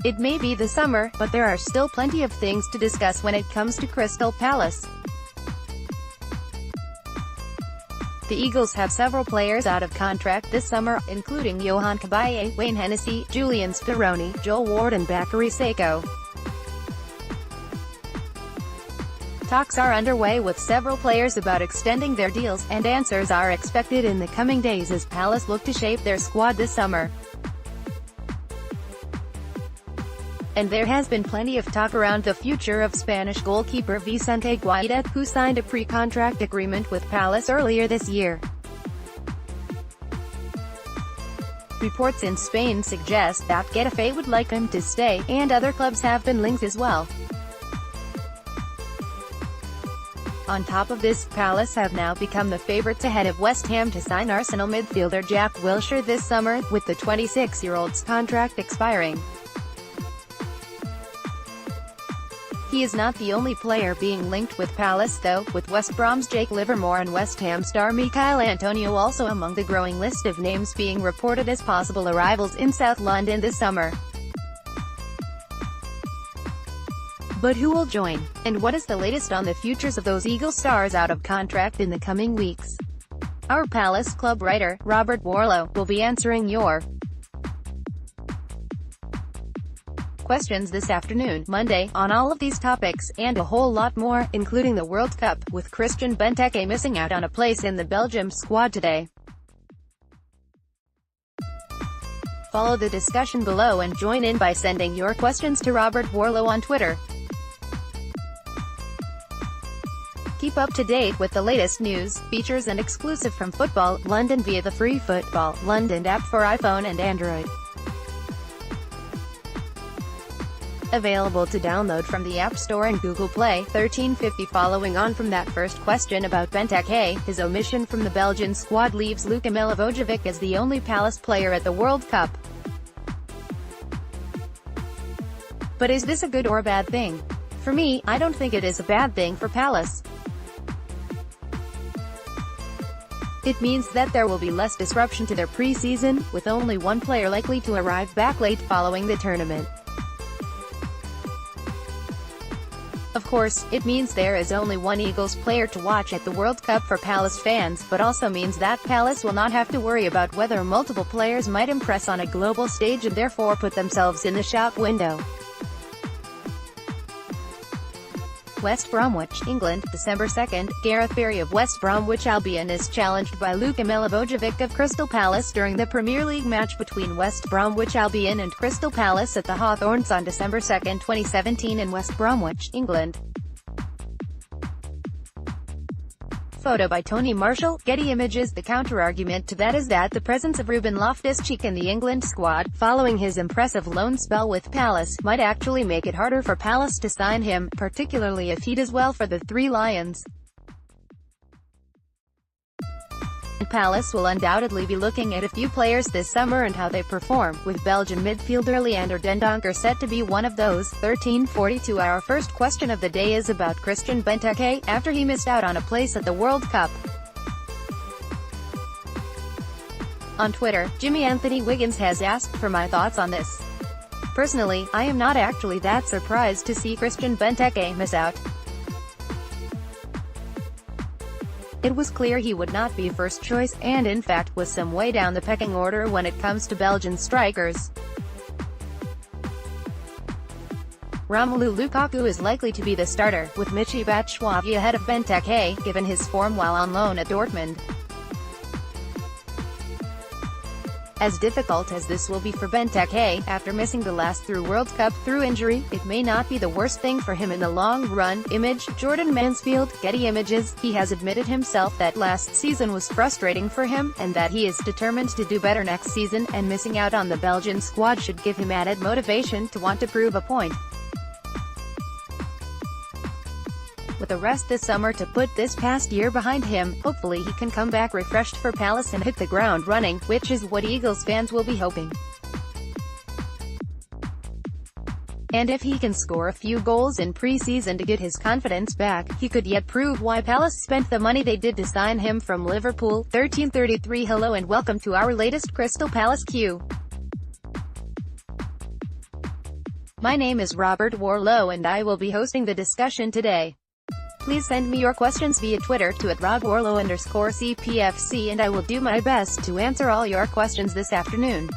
It may be the summer, but there are still plenty of things to discuss when it comes to Crystal Palace. The Eagles have several players out of contract this summer, including Yohan Cabaye, Hennessey, Julian Speroni, Ward and Bakary Sako. Talks are underway with several players about extending their deals, and answers are expected in the coming days as Palace look to shape their squad this summer. And there has been plenty of talk around the future of Spanish goalkeeper Vicente Guaita, who signed a pre-contract agreement with Palace earlier this year. Reports in Spain suggest that Getafe would like him to stay, and other clubs have been linked as well. On top of this, Palace have now become the favourites ahead of West Ham to sign Arsenal midfielder Jack Wilshere this summer, with the 26-year-old's contract expiring. He is not the only player being linked with Palace though, with West Brom's Jake Livermore and West Ham star Michail Antonio also among the growing list of names being reported as possible arrivals in South London this summer. But who will join? And what is the latest on the futures of those Eagle stars out of contract in the coming weeks? Our Palace Club writer, Robert Warlow, will be answering your questions this afternoon, Monday, on all of these topics, and a whole lot more, including the World Cup, with Christian Benteke missing out on a place in the Belgium squad today. Follow the discussion below and join in by sending your questions to Robert Warlow on Twitter. Keep up to date with the latest news, features and exclusive from Football London via the free Football London app for iPhone and Android. Available to download from the App Store and Google Play. 1350. Following on from that first question about Benteke, his omission from the Belgian squad leaves Luka Milivojevic as the only Palace player at the World Cup. But is this a good or bad thing? For me, I don't think it is a bad thing for Palace. It means that there will be less disruption to their pre-season, with only one player likely to arrive back late following the tournament. Of course, it means there is only one Eagles player to watch at the World Cup for Palace fans, but also means that Palace will not have to worry about whether multiple players might impress on a global stage and therefore put themselves in the shop window. West Bromwich, England, December 2nd. Gareth Barry of West Bromwich Albion is challenged by Luka Milivojevic of Crystal Palace during the Premier League match between West Bromwich Albion and Crystal Palace at the Hawthorns on December 2, 2017 in West Bromwich, England. Photo by Tony Marshall, Getty Images. The counter-argument to that is that the presence of Ruben Loftus-Cheek in the England squad, following his impressive loan spell with Palace, might actually make it harder for Palace to sign him, particularly if he does well for the Three Lions. Palace will undoubtedly be looking at a few players this summer and how they perform, with Belgian midfielder Leander Dendoncker set to be one of those. 1342. Our first question of the day is about Christian Benteke, after he missed out on a place at the World Cup. On Twitter, Jimmy Anthony Wiggins has asked for my thoughts on this. Personally, I am not actually that surprised to see Christian Benteke miss out. It was clear he would not be first choice, and in fact was some way down the pecking order when it comes to Belgian strikers. Romelu Lukaku is likely to be the starter, with Michy Batshuayi ahead of Benteke, given his form while on loan at Dortmund. As difficult as this will be for Benteke, after missing the last World Cup through injury, it may not be the worst thing for him in the long run. Image, Jordan Mansfield, Getty Images. He has admitted himself that last season was frustrating for him, and that he is determined to do better next season, and missing out on the Belgian squad should give him added motivation to want to prove a point. With a rest this summer to put this past year behind him, hopefully he can come back refreshed for Palace and hit the ground running, which is what Eagles fans will be hoping. And if he can score a few goals in pre-season to get his confidence back, he could yet prove why Palace spent the money they did to sign him from Liverpool. 1333. Hello and welcome to our latest Crystal Palace Q. My name is Robert Warlow and I will be hosting the discussion today. Please send me your questions via Twitter to @RobWarlow_CPFC and I will do my best to answer all your questions this afternoon.